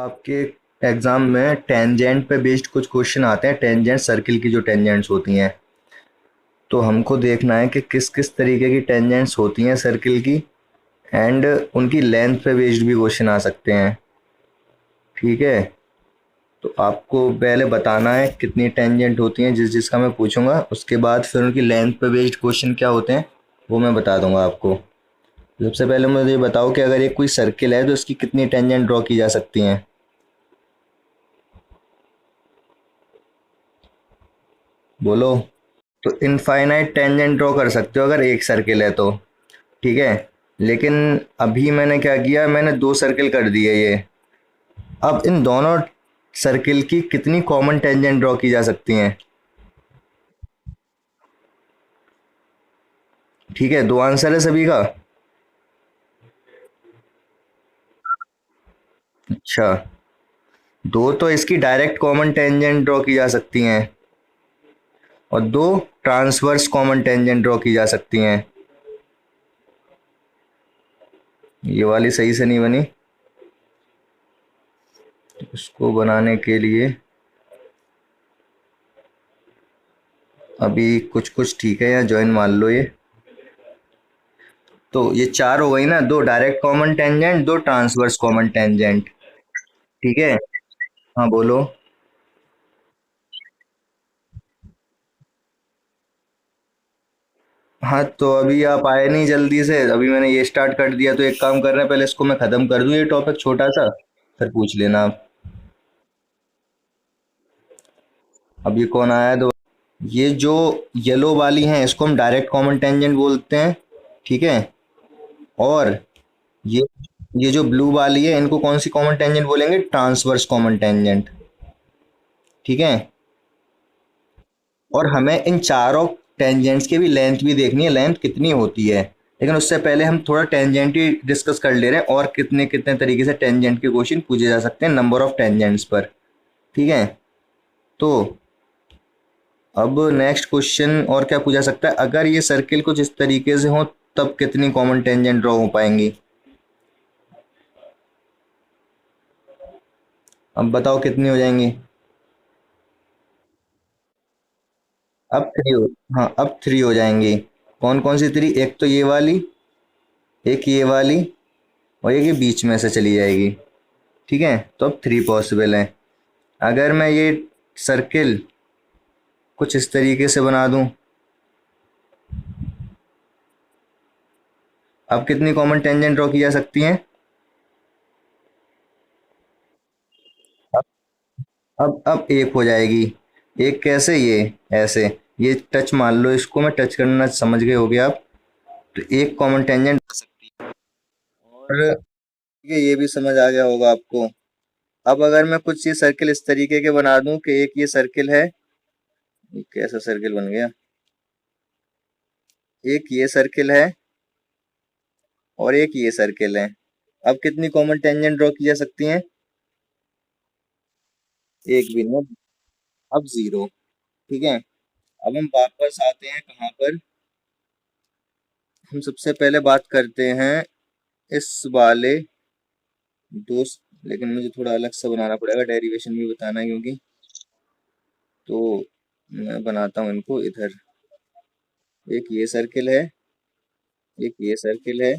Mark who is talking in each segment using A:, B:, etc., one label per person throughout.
A: आपके एग्जाम में टेंजेंट पे बेस्ड कुछ क्वेश्चन आते हैं। टेंजेंट सर्किल की जो टेंजेंट्स होती हैं, तो हमको देखना है कि किस किस तरीके की टेंजेंट्स होती हैं सर्किल की, एंड उनकी लेंथ पे बेस्ड भी क्वेश्चन आ सकते हैं। ठीक है, तो आपको पहले बताना है कितनी टेंजेंट होती हैं, जिस जिसका मैं पूछूंगा उसके बाद फिर उनकी लेंथ पे बेस्ड क्वेश्चन क्या होते हैं वो मैं बता दूंगा आपको। सबसे पहले मुझे ये बताओ कि अगर ये कोई सर्किल है तो इसकी कितनी टेंजेंट ड्रॉ की जा सकती हैं। बोलो। तो इनफाइनाइट टेंजेंट ड्रॉ कर सकते हो अगर एक सर्किल है तो। ठीक है, लेकिन अभी मैंने क्या किया, मैंने दो सर्किल कर दिए ये। अब इन दोनों सर्किल की कितनी कॉमन टेंजेंट ड्रॉ की जा सकती हैं। ठीक है, दो आंसर है सभी का। अच्छा, दो तो इसकी डायरेक्ट कॉमन टेंजेंट ड्रॉ की जा सकती हैं और दो ट्रांसवर्स कॉमन टेंजेंट ड्रॉ की जा सकती हैं। ये वाली सही से नहीं बनी, इसको बनाने के लिए अभी कुछ कुछ ठीक है, यहाँ ज्वाइन मान लो ये। तो ये चार हो गई ना, दो डायरेक्ट कॉमन टेंजेंट, दो ट्रांसवर्स कॉमन टेंजेंट। ठीक है। हाँ बोलो। हाँ तो अभी आप आए नहीं जल्दी से, अभी मैंने ये स्टार्ट कर दिया, तो एक काम कर रहे हैं, पहले इसको मैं खत्म कर दूं ये टॉपिक छोटा सा, फिर पूछ लेना आप। अब ये कौन आया दो। ये जो येलो वाली हैं इसको हम डायरेक्ट कॉमन टेंजेंट बोलते हैं। ठीक है। और ये ये जो ब्लू वाली है इनको कौन सी कॉमन टेंजेंट बोलेंगे, ट्रांसवर्स कॉमन टेंजेंट। ठीक है। और हमें इन चारों टेंजेंट्स की भी लेंथ भी देखनी है, लेंथ कितनी होती है। लेकिन उससे पहले हम थोड़ा टेंजेंट ही डिस्कस कर ले रहे हैं, और कितने कितने तरीके से टेंजेंट के क्वेश्चन पूछे जा सकते हैं नंबर ऑफ टेंजेंट्स पर। ठीक है। तो अब नेक्स्ट क्वेश्चन और क्या पूछा सकता है, अगर ये सर्किल कुछ इस तरीके से हो तब कितनी कॉमन टेंजेंट ड्रॉ हो पाएंगी। अब बताओ कितनी हो जाएंगी। अब थ्री हो, हाँ अब थ्री हो जाएंगी। कौन कौन सी थ्री, एक तो ये वाली, एक ये वाली, और एक ये बीच में से चली जाएगी। ठीक है, तो अब थ्री पॉसिबल है। अगर मैं ये सर्किल कुछ इस तरीके से बना दूं, अब कितनी कॉमन टेंजेंट ड्रॉ की जा सकती हैं। अब एक हो जाएगी। एक कैसे, ये ऐसे, ये टच मान लो, इसको मैं टच करना समझ गए होगे आप। तो एक कॉमन टेंजेंट आ सकती है। और ये भी समझ आ गया होगा आपको। अब अगर मैं कुछ ये सर्किल इस तरीके के बना दूं कि एक ये सर्किल है, ये कैसा सर्किल बन गया, एक ये सर्किल है और एक ये सर्किल है। अब कितनी कॉमन टेंजेंट ड्रॉ की जा सकती हैं। एक भी नहीं, अब जीरो। ठीक है। अब हम वापस आते हैं कहाँ पर, हम सबसे पहले बात करते हैं इस वाले दोस्त, लेकिन मुझे थोड़ा अलग से बनाना पड़ेगा, डेरिवेशन भी बताना है क्योंकि। तो मैं बनाता हूँ इनको इधर। एक ये सर्किल है, एक ये सर्किल है,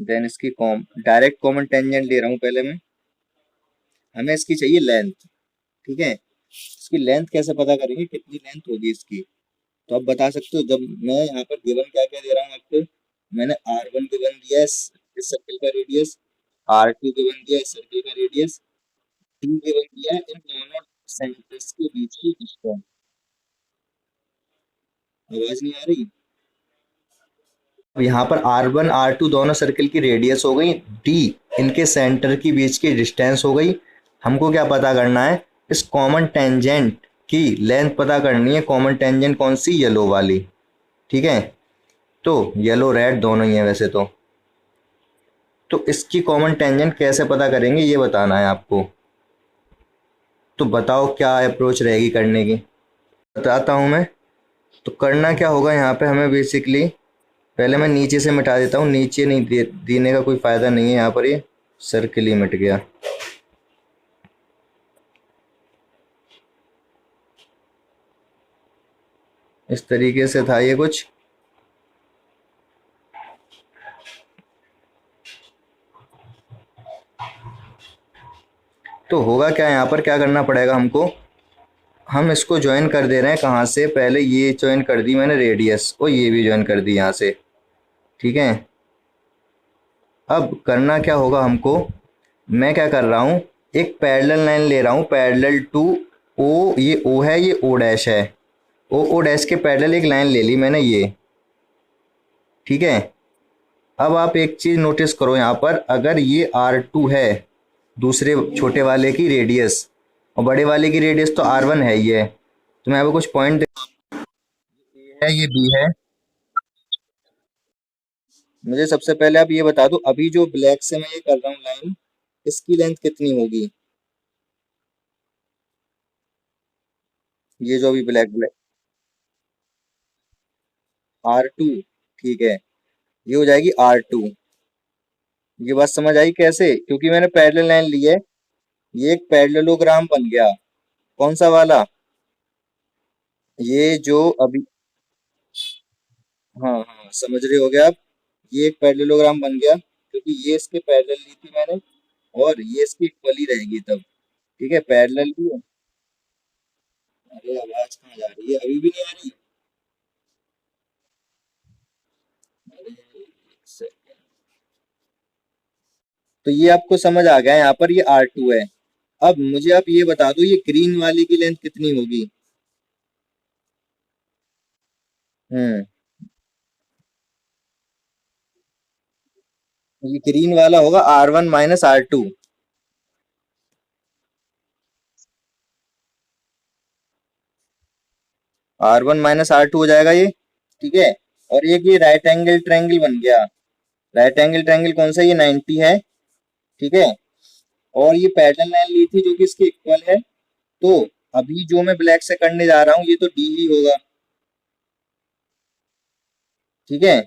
A: देन इसकी कॉम डायरेक्ट कॉमन टेंजेंट ले रहा हूँ पहले मैं। हमें इसकी चाहिए लेंथ। ठीक है, इसकी लेंथ कैसे पता करेंगे, कितनी लेंथ होगी इसकी। तो आप बता सकते हो, जब मैं यहाँ पर गिवन क्या क्या दे रहा हूँ आपको, मैंने R1 गिवन दिया है इस सर्किल का रेडियस, R2 गिवन दिया है इस सर्किल का रेडियस, T गिवन दिया है इन दोनों सेंटर्स के बीच की डिस्टेंस। आवाज नहीं आ रही। अब यहाँ पर R1 R2 दोनों सर्किल की रेडियस हो गई, D इनके सेंटर की बीच की डिस्टेंस हो गई। हमको क्या पता करना है, इस कॉमन टेंजेंट की लेंथ पता करनी है। कॉमन टेंजेंट कौन सी, येलो वाली। ठीक है, तो येलो रेड दोनों ही है वैसे तो इसकी कॉमन टेंजेंट कैसे पता करेंगे ये बताना है आपको। तो बताओ क्या अप्रोच रहेगी करने की। बताता हूँ मैं। तो करना क्या होगा, यहाँ पे हमें बेसिकली पहले मैं नीचे से मिटा देता हूँ, नीचे नहीं देने का कोई फ़ायदा नहीं है, यहाँ पर ये सर्किल ही मिट गया। इस तरीके से था ये कुछ। तो होगा क्या, यहाँ पर क्या करना पड़ेगा हमको, हम इसको ज्वाइन कर दे रहे हैं कहाँ से, पहले ये ज्वाइन कर दी मैंने रेडियस, और ये भी ज्वाइन कर दी यहाँ से। ठीक है, अब करना क्या होगा हमको, मैं क्या कर रहा हूँ, एक पैरेलल लाइन ले रहा हूँ पैरेलल टू ओ, ये ओ है, ये ओ डैश है, ओ डैश के पैरेलल एक लाइन ले ली मैंने ये। ठीक है, अब आप एक चीज नोटिस करो यहाँ पर, अगर ये R2 है दूसरे छोटे वाले की रेडियस, और बड़े वाले की रेडियस तो R1 है ही है, तो मैं आपको कुछ पॉइंट है, ये बी है। मुझे सबसे पहले आप ये बता दो, अभी जो ब्लैक से मैं ये कर रहा हूँ लाइन, इसकी लेंथ कितनी होगी, ये जो अभी ब्लैक ब्लैक R2। ठीक है, ये हो जाएगी R2। ये बात समझ आई कैसे, क्योंकि मैंने पैरेलल लाइन ली है, ये एक पैरेललोग्राम बन गया। कौन सा वाला, ये जो अभी, हाँ हाँ समझ रहे हो गए आप, ये एक पैरेललोग्राम बन गया, क्योंकि ये इसके पैरेलल ली थी मैंने, और ये इसकी इक्वली रहेगी तब। ठीक है, पैरेलल भी है। अरे आवाज कहाँ जा रही है, अभी भी नहीं आ रही। अरे, तो ये आपको समझ आ गया, यहाँ पर ये R2 है। अब मुझे आप ये बता दो, ये ग्रीन वाली की लेंथ कितनी होगी। हम्म, ये ग्रीन वाला होगा R1 माइनस R2। R1 माइनस R2 हो जाएगा ये। ठीक है, और एक ये राइट एंगल ट्रायंगल बन गया। राइट एंगल ट्रायंगल कौन सा, ये 90 है। ठीक है, और ये पैरेलल लाइन ली थी जो कि इसके इक्वल है। तो अभी जो मैं ब्लैक से करने जा रहा हूँ, ये तो डी ही होगा। ठीक है,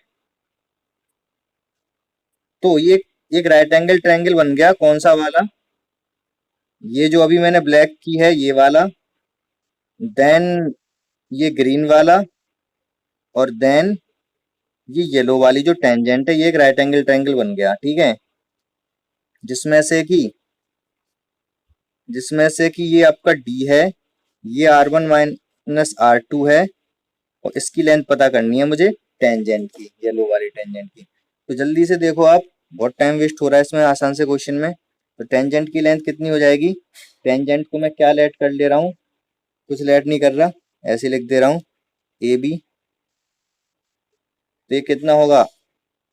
A: तो ये एक राइट एंगल ट्रायंगल बन गया, कौन सा वाला, ये जो अभी मैंने ब्लैक की है ये वाला, देन ये ग्रीन वाला, और देन ये येलो वाली जो टेंजेंट है, ये एक राइट एंगल ट्रायंगल बन गया। ठीक है, जिसमें से कि ये आपका डी है, ये R1 माइनस R2 है, और इसकी लेंथ पता करनी है मुझे टेंजेंट की, येलो वाली टेंजेंट की। तो जल्दी से देखो आप, बहुत टाइम वेस्ट हो रहा है इसमें आसान से क्वेश्चन में। तो टेंजेंट की लेंथ कितनी हो जाएगी, टेंजेंट को मैं क्या लेट कर ले रहा हूँ, कुछ लेट नहीं कर रहा, ऐसे लिख दे रहा हूँ ए बी। तो ये कितना होगा,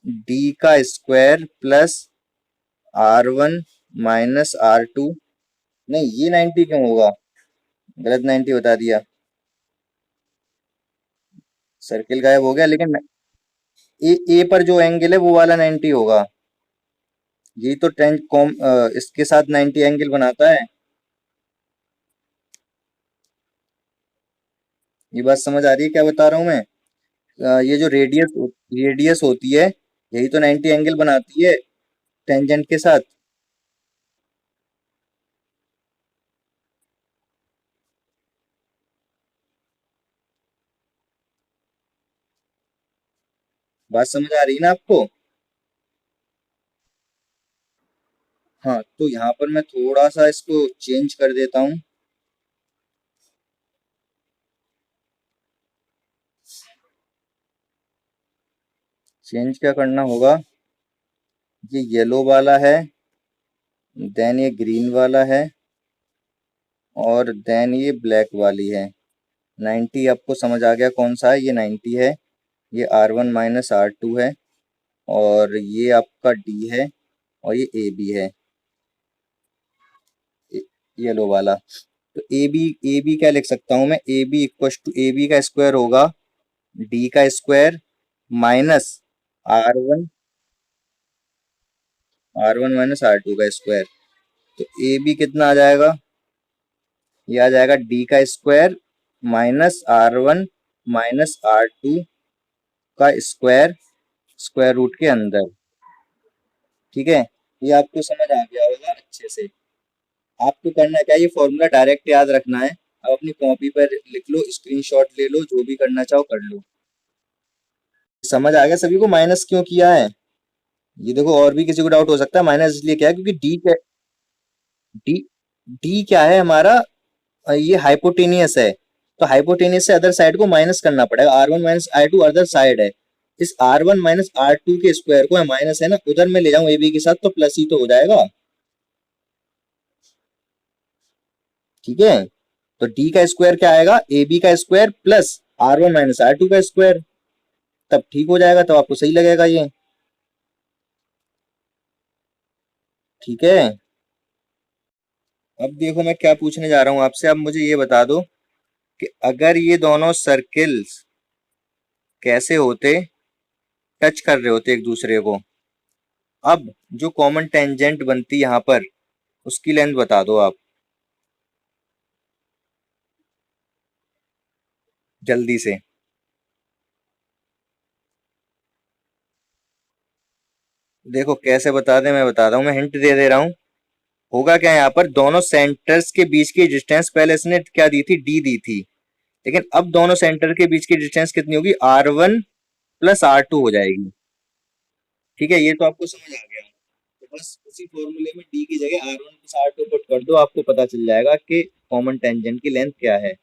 A: डी का स्क्वायर प्लस R1 माइनस R2। नहीं, ये 90 क्यों होगा, गलत 90 बता दिया, सर्किल गायब हो गया, लेकिन ए पर जो एंगल है वो वाला 90 होगा। यही तो टेन कॉम इसके साथ 90 एंगल बनाता है। ये बात समझ आ रही है क्या बता रहा हूँ मैं, ये जो रेडियस होती है, यही तो 90 एंगल बनाती है टेंजेंट के साथ। बात समझ आ रही है ना आपको। हाँ, तो यहाँ पर मैं थोड़ा सा इसको चेंज कर देता हूँ। चेंज क्या करना होगा, ये येलो वाला है, देन ये ग्रीन वाला है, और देन ये ब्लैक वाली है। 90 आपको समझ आ गया कौन सा है, ये 90 है, ये R1 माइनस R2 है, और ये आपका डी है, और ये ए बी है, येलो वाला। तो ए बी क्या लिख सकता हूँ मैं, A B equal to, A B का स्क्वायर होगा डी का स्क्वायर माइनस R1, R1 माइनस R2 का स्क्वायर। तो ए बी कितना आ जाएगा, ये आ जाएगा डी का स्क्वायर माइनस R1 माइनस R2 का स्क्वायर, स्क्वायर रूट के अंदर। ठीक है, ये आपको समझ आ गया होगा अच्छे से। आपको करना क्या है, ये फॉर्मूला डायरेक्ट याद रखना है, अब अपनी कॉपी पर लिख लो, स्क्रीनशॉट ले लो, जो भी करना चाहो कर लो। समझ आ गया सभी को माइनस क्यों किया है? ये देखो, और भी किसी को डाउट हो सकता है माइनस इसलिए क्या है क्योंकि डी डी क्या है हमारा, ये हाइपोटेनियस है, तो हाइपोटेनियस से अदर साइड को माइनस करना पड़ेगा, r1 - r2 अदर साइड है, इस r1 - r2 के स्क्वायर को माइनस है ना, उधर में ले जाऊं ab के साथ तो प्लस ही तो हो जाएगा। ठीक है, तो d का स्क्वायर क्या आएगा, ab का स्क्वायर प्लस r1 - r2 का स्क्वायर, तब ठीक हो जाएगा, तब आपको सही लगेगा ये। ठीक है, अब देखो मैं क्या पूछने जा रहा हूं आपसे, अब मुझे ये बता दो कि अगर ये दोनों सर्किल्स कैसे होते, टच कर रहे होते एक दूसरे को, अब जो कॉमन टेंजेंट बनती यहाँ पर उसकी लेंथ बता दो आप जल्दी से। देखो कैसे बता दें, मैं बता रहा हूँ, मैं हिंट दे रहा हूँ। होगा क्या, यहाँ पर दोनों सेंटर्स के बीच की डिस्टेंस पहले इसने क्या दी थी, डी दी थी, लेकिन अब दोनों सेंटर के बीच की डिस्टेंस कितनी होगी, r1 + r2 हो जाएगी। ठीक है, ये तो आपको समझ आ गया, तो बस उसी फॉर्मूले में डी की जगह r1 + r2 पुट कर दो, आपको पता चल जाएगा कि कॉमन टेंजेंट की लेंथ क्या है।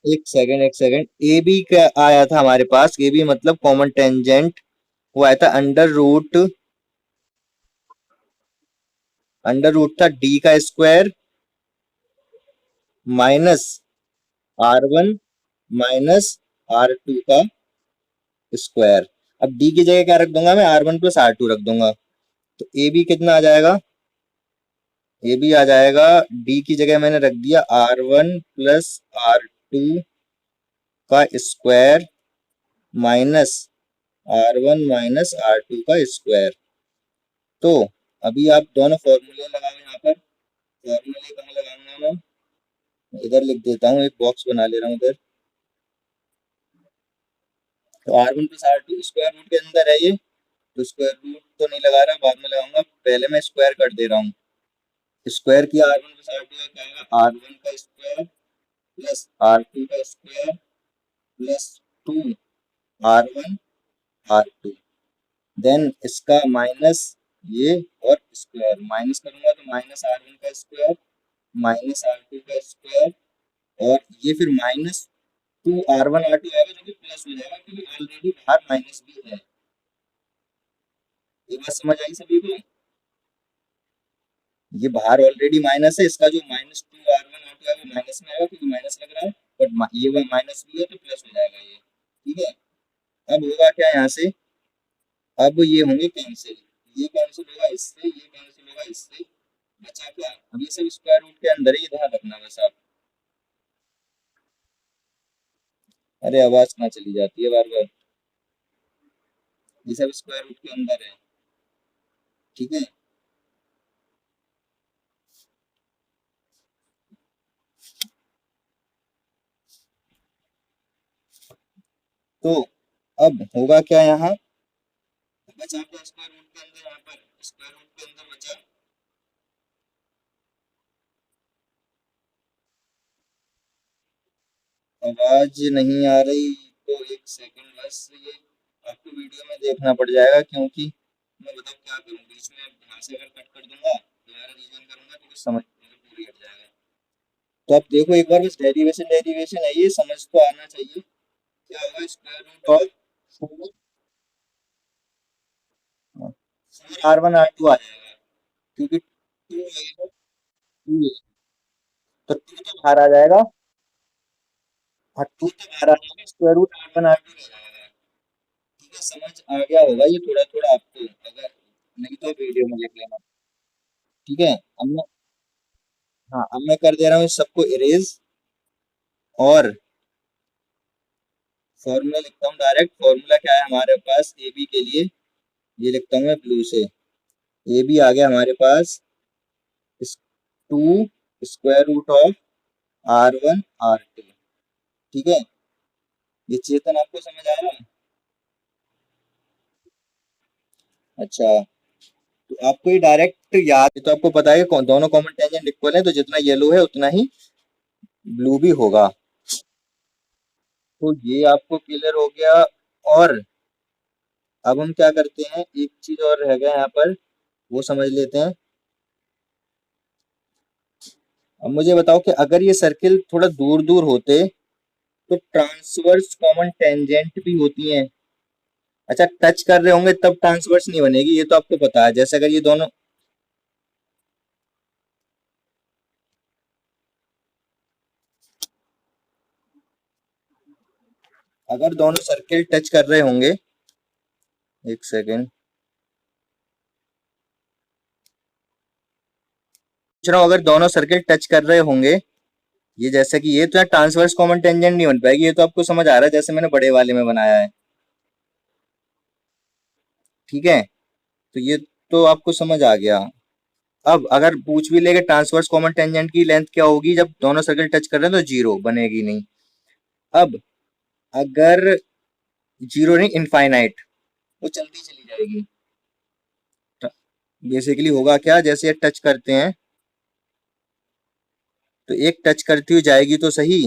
A: एक सेकंड, ए बी का आया था हमारे पास, ए बी मतलब कॉमन टेंजेंट, वो आया था अंडर रूट था डी का स्क्वायर माइनस r1 - r2 का स्क्वायर। अब डी की जगह क्या रख दूंगा मैं, r1 + r2 रख दूंगा, तो ए बी कितना आ जाएगा, ए बी आ जाएगा, डी की जगह मैंने रख दिया r1 + r2 का स्क्वायर माइनस r1 - r2 का स्क्वायर। तो अभी आप दोनों फॉर्मूले लगाओ यहाँ पर, फॉर्मूले कहाँ लगाऊंगा मैं, इधर लिख देता हूँ, एक बॉक्स बना ले रहा हूँ इधर। तो r1 + r2 स्क्वायर रूट के अंदर है ये, तो स्क्वायर रूट तो नहीं लगा रहा, बाद में लगाऊंगा, पहले मैं स्क्वायर कर दे रहा हूँ। स्क्वायर किया r1 + r2 का क्या आएगा, r1 का स्क्वायर प्लस r2 का square plus 2 r1 r2, then इसका माइनस ये, और स्क्वायर माइनस करूंगा तो -r1 का स्क्वायर -r2 का स्क्वायर, और ये फिर -2r1 r2 आएगा जो कि प्लस हो जाएगा क्योंकि ऑलरेडी बाहर माइनस भी है। ये बात समझ आई सभी को, ये बाहर ऑलरेडी माइनस है, इसका जो -2r1 r2 है वो माइनस में आएगा क्योंकि माइनस लग रहा है, बट ये माइनस भी है तो प्लस हो जाएगा ये। ठीक है, अब होगा क्या यहाँ से, अब ये होंगे कैंसिल, ये कैंसिल होगा इससे, ये कैंसिल होगा इससे, बचा क्या, अब ये सब स्क्वायर रूट के अंदर है, ये ध्यान रखना बस आप। अरे आवाज कहाँ चली जाती है बार बार, ये सब स्क्वायर रूट के अंदर है। ठीक है, तो अब होगा क्या यहाँ, बचा क्या स्क्वायर रूट के अंदर, यहाँ पर स्क्वायर रूट के अंदर बचा, आवाज नहीं आ रही तो एक सेकंड बस, ये आपको वीडियो में देखना पड़ जाएगा क्योंकि मैं बताऊँ क्या करूँ, बीच में यहाँ से अगर कट कर दूंगा दोबारा रीजन करूंगा तो कुछ समझ में पूरी हट जाएगा। तो आप देखो एक बार, बस डेरिवेशन डेरिवेशन है, ये समझ तो आना चाहिए, क्या होगा square root of 4r1 r2 आ जाएगा क्योंकि 2 आएगा, 2 तो 2 तो बाहर आ जाएगा, हाँ 2 तो बाहर आ जाएगा, स्क्वायर रूट r1 r2 रह जाएगा। ठीक है, समझ आ गया होगा ये थोड़ा थोड़ा आपको, अगर नहीं तो वीडियो में देख लेना। ठीक है, अब मैं, हाँ अब मैं कर दे रहा हूँ इस सबको इरेज, और फॉर्मूला लिखता हूँ डायरेक्ट, फॉर्मूला क्या है हमारे पास ए बी के लिए, ये लिखता हूँ मैं ब्लू से, ए बी आ गया हमारे पास 2 square root of r1 r2। ठीक है, ये चेतन आपको समझ आया, अच्छा, तो आपको ये डायरेक्ट याद है, तो आपको पता है कि दोनों कॉमन टेंजेंट इक्वल है, तो जितना येलो है उतना ही ब्लू भी होगा। तो ये आपको क्लियर हो गया। और अब हम क्या करते हैं, एक चीज और रह गया यहाँ पर, वो समझ लेते हैं। अब मुझे बताओ कि अगर ये सर्किल थोड़ा दूर दूर होते तो ट्रांसवर्स कॉमन टेंजेंट भी होती हैं। अच्छा, टच कर रहे होंगे तब ट्रांसवर्स नहीं बनेगी, ये तो आपको पता है। जैसे अगर ये दोनों, अगर दोनों सर्किल टच कर रहे होंगे, एक सेकेंड पूछ रहा हूँ, अगर दोनों सर्किल टच कर रहे होंगे, ये जैसे कि ये तो यार ट्रांसवर्स कॉमन टेंजेंट नहीं बन पाएगी, ये तो आपको समझ आ रहा है जैसे मैंने बड़े वाले में बनाया है। ठीक है, तो ये तो आपको समझ आ गया। अब अगर पूछ भी लेगा ट्रांसवर्स कॉमन टेंजेंट की लेंथ क्या होगी जब दोनों सर्किल टच कर रहे हैं, तो जीरो बनेगी नहीं। अब अगर जीरो नहीं, इनफाइनाइट, वो चलती चली जाएगी। बेसिकली होगा क्या, जैसे ये टच करते हैं तो एक टच करती हुई जाएगी तो सही,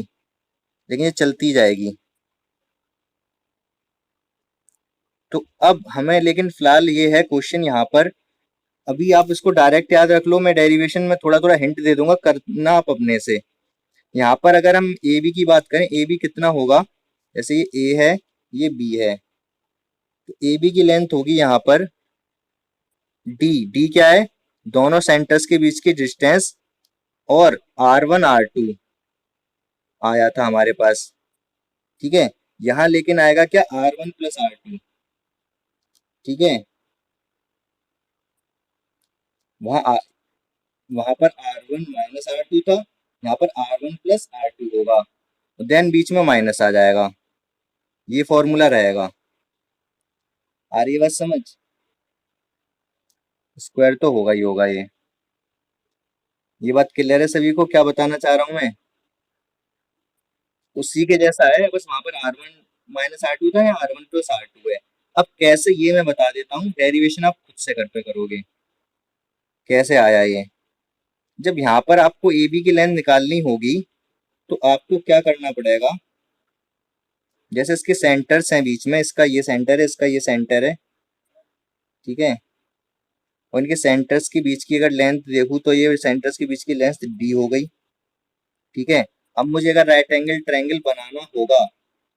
A: लेकिन ये चलती जाएगी। तो अब हमें लेकिन फिलहाल ये है क्वेश्चन यहाँ पर, अभी आप इसको डायरेक्ट याद रख लो, मैं डेरिवेशन में थोड़ा थोड़ा हिंट दे दूंगा, करना आप अपने से। यहाँ पर अगर हम ए बी की बात करें, ए बी कितना होगा, जैसे ये ए है, ये बी है, तो ए बी की लेंथ होगी यहाँ पर डी। डी क्या है, दोनों सेंटर्स के बीच की डिस्टेंस। और आर वन आर टू आया था हमारे पास। ठीक है, यहाँ लेकिन आएगा क्या, R one plus R two. ठीक है, वहाँ वहां पर R one minus R two था, यहाँ पर R one plus R two होगा, देन बीच में माइनस आ जाएगा, ये फॉर्मूला रहेगा। आ रही है बात समझ, स्क्वायर तो होगा ही होगा ये बात क्लियर है सभी को, क्या बताना चाह रहा हूँ मैं, उसी के जैसा है, बस वहां पर R one minus R two था, या R one plus R two है। अब कैसे, ये मैं बता देता हूँ, डेरिवेशन आप खुद से घर पे करोगे कैसे आया ये। जब यहाँ पर आपको ए बी की लेंथ निकालनी होगी, तो आपको क्या करना पड़ेगा, जैसे इसके सेंटर्स हैं बीच में, इसका ये सेंटर है, इसका ये सेंटर है। ठीक है, और इनके सेंटर्स के बीच की अगर लेंथ देखूँ, तो ये सेंटर्स के बीच की लेंथ डी हो गई। ठीक है, अब मुझे अगर राइट एंगल ट्रायंगल बनाना होगा,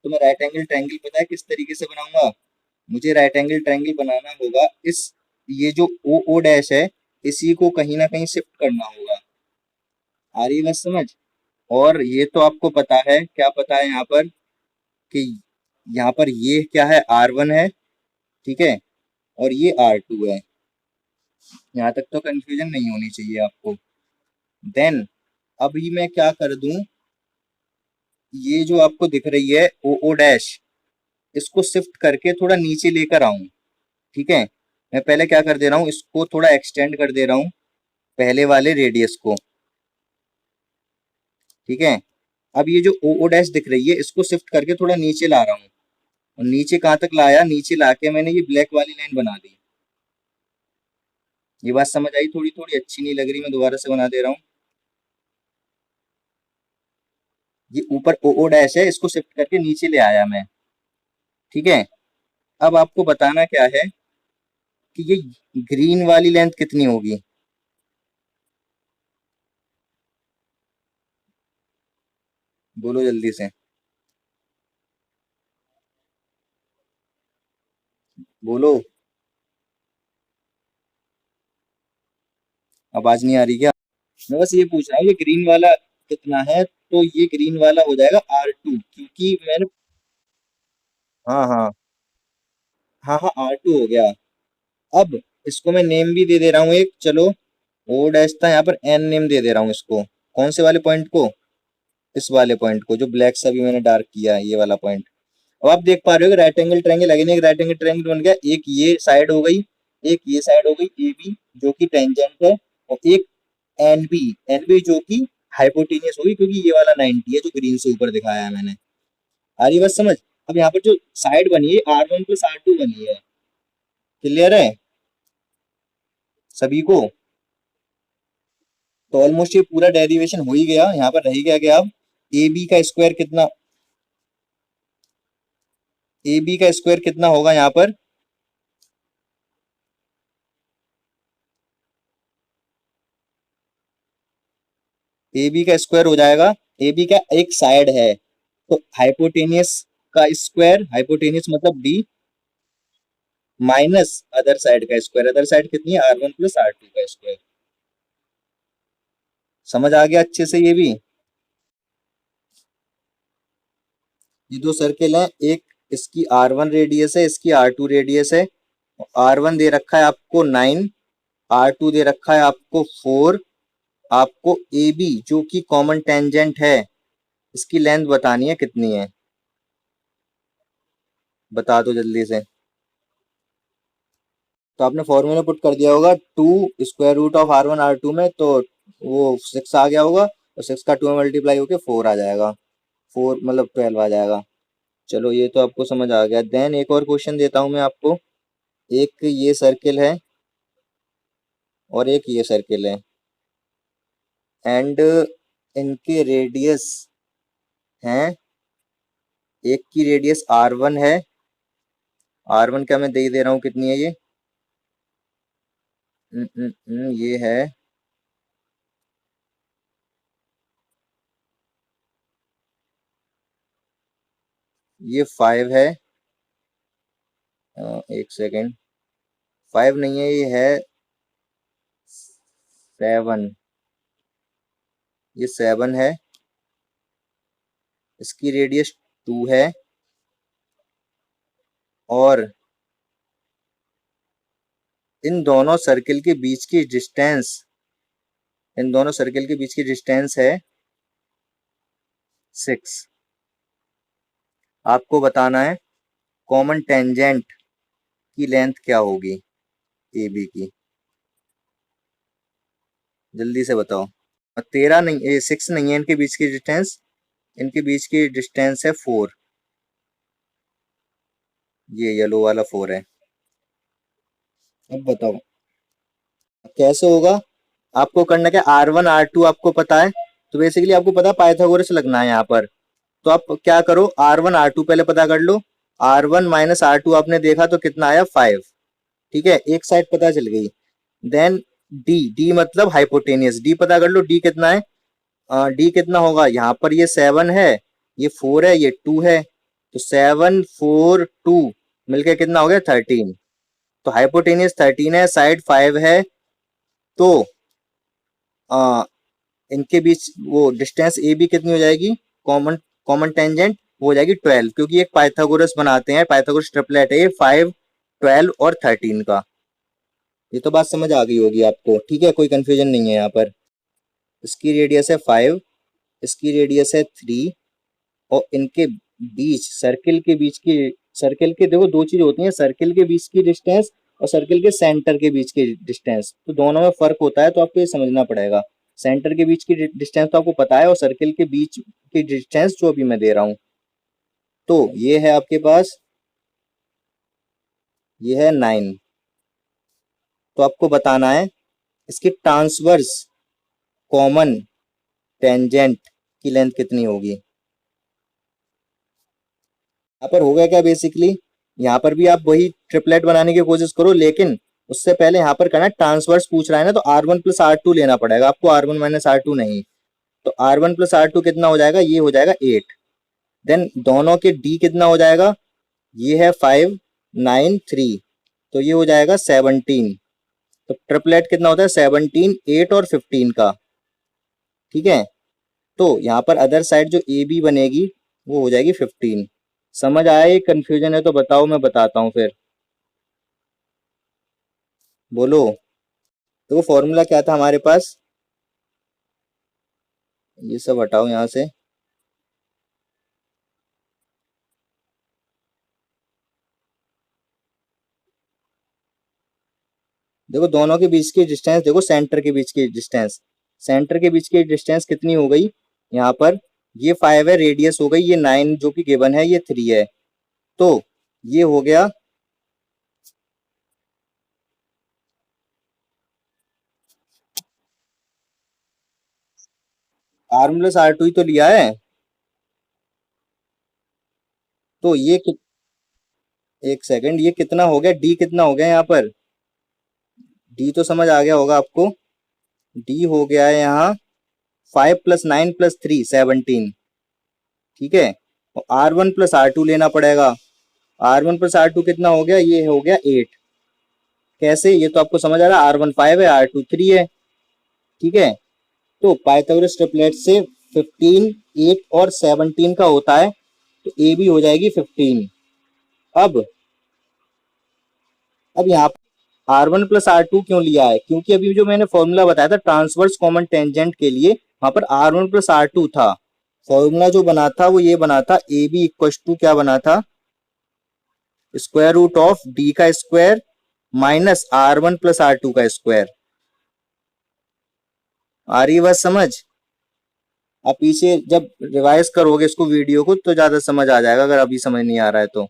A: तो मैं राइट एंगल ट्रायंगल पता है किस तरीके से बनाऊंगा, मुझे राइट एंगल ट्रायंगल बनाना होगा, इस ये जो ओ ओ डैश है, इसी को कहीं ना कहीं शिफ्ट करना होगा। आ रही है बस समझ। और ये तो आपको पता है, क्या पता है यहाँ पर, कि यहाँ पर ये क्या है, आर वन है। ठीक है, और ये आर टू है। यहाँ तक तो कंफ्यूजन नहीं होनी चाहिए आपको। देन अभी मैं क्या कर दूं, ये जो आपको दिख रही है ओ ओ डैश, इसको शिफ्ट करके थोड़ा नीचे लेकर आऊं। ठीक है, मैं पहले क्या कर दे रहा हूँ, इसको थोड़ा एक्सटेंड कर दे रहा हूँ, पहले वाले रेडियस को। ठीक है, अब ये जो ओ ओ डैश दिख रही है, इसको शिफ्ट करके थोड़ा नीचे ला रहा हूँ। और नीचे कहाँ तक लाया, नीचे लाके मैंने ये ब्लैक वाली लाइन बना दी। ये बात समझ आई, थोड़ी थोड़ी अच्छी नहीं लग रही, मैं दोबारा से बना दे रहा हूँ। ये ऊपर ओ ओ डैश है, इसको शिफ्ट करके नीचे ले आया मैं। ठीक है, अब आपको बताना क्या है कि ये ग्रीन वाली लेंथ कितनी होगी, बोलो जल्दी से, बोलो। आवाज नहीं आ रही क्या, मैं बस ये पूछ रहा हूँ ये ग्रीन वाला कितना है, तो ये ग्रीन वाला हो जाएगा आर टू, क्योंकि मैंने, हाँ हाँ, हाँ हाँ आर टू हो गया। अब इसको मैं नेम भी दे दे रहा हूँ एक, चलो ओ डैश था, यहाँ पर एन नेम दे दे रहा हूँ इसको, कौन से वाले पॉइंट को, इस वाले पॉइंट को, जो ब्लैक सा भी मैंने डार्क किया है, ये वाला पॉइंट। अब आप देख पा रहे हो कि राइट एंगल ट्रायंगल, अगेन एक राइट एंगल ट्रायंगल बन गया, एक ये साइड हो गई, एक ये साइड हो गई ए बी, जो कि टेंजेंट है, और एक एन बी जो कि हाइपोटेनियस होगी, क्योंकि ये वाला 90 है जो ग्रीन से ऊपर दिखाया है मैंने। आ रही बात समझ। अब यहाँ पर जो साइड बनी है R one plus R two बनी है, क्लियर है। सभी को। तो ऑलमोस्ट ये पूरा डेरिवेशन हो ही गया, यहाँ पर रह गया अब ए बी का स्क्वायर कितना, ए बी का स्क्वायर कितना होगा यहाँ पर, ए बी का स्क्वायर हो जाएगा, ए बी का एक साइड है तो हाइपोटेनियस का स्क्वायर, हाइपोटेनियस मतलब डी, माइनस अदर साइड का स्क्वायर, अदर साइड कितनी है R1 प्लस R2 का स्क्वायर। समझ आ गया अच्छे से ये भी। ये दो सर्किल हैं, एक इसकी R1 रेडियस है, इसकी R2 रेडियस है। R1 दे रखा है आपको 9, R2 दे रखा है आपको 4। आपको ए बी जो कि कॉमन टेंजेंट है, इसकी लेंथ बतानी है कितनी है, बता दो जल्दी से। तो आपने फॉर्मूला पुट कर दिया होगा 2 square root of R1 R2 में, तो वो 6 आ गया होगा, और 6 का 2 में मल्टीप्लाई होके 4 आ जाएगा, 4 मतलब 12 आ जाएगा। चलो ये तो आपको समझ आ गया। देन एक और क्वेश्चन देता हूँ मैं आपको। एक ये सर्किल है और एक ये सर्किल है, एंड इनके रेडियस हैं, एक की रेडियस R1 है, R1 क्या मैं दे रहा हूँ कितनी है ये, ये है ये 5 है, एक सेकेंड, 5 नहीं है, ये है 7, ये 7 है, इसकी रेडियस 2 है, और इन दोनों सर्किल के बीच की डिस्टेंस, इन दोनों सर्किल के बीच की डिस्टेंस है 6। आपको बताना है कॉमन टेंजेंट की लेंथ क्या होगी ए बी की, जल्दी से बताओ। 13 नहीं, 6 नहीं है इनके बीच की डिस्टेंस, इनके बीच की डिस्टेंस है 4, ये येलो वाला 4 है। अब बताओ कैसे होगा। आपको करना क्या, R1 R2 आपको पता है, तो बेसिकली आपको पता है पाइथागोरस लगना है यहाँ पर। तो आप क्या करो, R1 R2 पहले पता कर लो। R1 माइनस R2 आपने देखा तो कितना आया 5, ठीक है, एक साइड पता चल गई। देन डी, डी मतलब हाइपोटेनियस, डी पता कर लो, डी कितना है, डी कितना होगा, यहाँ पर ये 7 है, ये 4 है, ये 2 है, तो 7 4 2 मिलके कितना हो गया 13। तो हाइपोटेनियस 13 है, साइड 5 है, तो आ, इनके बीच वो डिस्टेंस ए बी कितनी हो जाएगी, कॉमन कॉमन टेंजेंट वो हो जाएगी 12, क्योंकि एक पाइथागोरस बनाते हैं, पाइथागोरस ट्रिपलेट है ये 5 12 और 13 का। ये तो बात समझ आ गई होगी आपको, ठीक है, कोई कंफ्यूजन नहीं है यहाँ पर। इसकी रेडियस है 5, इसकी रेडियस है 3, और इनके बीच सर्किल के बीच की, सर्किल के देखो दो चीज होती है, सर्किल के बीच की डिस्टेंस और सर्किल के सेंटर के बीच की डिस्टेंस, तो दोनों में फर्क होता है, तो आपको ये समझना पड़ेगा। सेंटर के बीच की डिस्टेंस तो आपको पता है, और सर्किल के बीच की डिस्टेंस जो अभी मैं दे रहा हूँ, तो ये है आपके पास, ये है 9। तो आपको बताना है इसकी ट्रांसवर्स कॉमन टेंजेंट की लेंथ कितनी होगी। यहाँ पर होगा क्या बेसिकली, यहाँ पर भी आप वही ट्रिपलेट बनाने की कोशिश करो, लेकिन उससे पहले यहाँ पर करना ट्रांसवर्स पूछ रहा है ना, तो R1 प्लस R2 लेना पड़ेगा आपको, R1 माइनस R2 नहीं। तो R1 प्लस R2 कितना हो जाएगा, ये हो जाएगा 8। देन दोनों के D कितना हो जाएगा, ये है 5 9 3, तो ये हो जाएगा 17। तो ट्रिपलेट कितना होता है 17 8 और 15 का, ठीक है। तो यहाँ पर अदर साइड जो ए बी बनेगी वो हो जाएगी 15। समझ आया, ये कंफ्यूजन है तो बताओ, मैं बताता हूँ फिर, बोलो। तो फॉर्मूला क्या था हमारे पास, ये सब हटाओ यहाँ से, देखो दोनों के बीच की डिस्टेंस, देखो सेंटर के बीच की डिस्टेंस, सेंटर के बीच की डिस्टेंस कितनी हो गई यहाँ पर, ये 5 है, रेडियस हो गई ये 9 जो कि गिवन है, ये 3 है, तो ये हो गया R1 प्लस R2 ही तो लिया है। तो ये एक सेकंड, ये कितना हो गया, डी कितना हो गया यहाँ पर? डी तो समझ आ गया होगा आपको। डी हो गया है यहाँ 5 + 9 + 3 17। ठीक है। और R1 + R2 लेना पड़ेगा। R1 + R2 कितना हो गया, ये हो गया 8। कैसे, ये तो आपको समझ आ रहा है, R1 5 है, R2 3 है। ठीक है। तो पाइथागोरस ट्रिपलेट से 15, 8 और 17 का होता है, तो ए भी हो जाएगी 15। अब यहाँ R1 + R2 क्यों लिया है, क्योंकि अभी जो मैंने फॉर्मूला बताया था ट्रांसवर्स कॉमन टेंजेंट के लिए, वहां पर R1 + R2 था। फॉर्मूला जो बना था वो ये बना था, ए बी इक्व टू क्या बना था, √D का स्क्वायर माइनस R1 + R2 का स्क्वायर। आ रही बात समझ? आप पीछे जब रिवाइज करोगे इसको वीडियो को तो ज्यादा समझ आ जाएगा, अगर अभी समझ नहीं आ रहा है तो।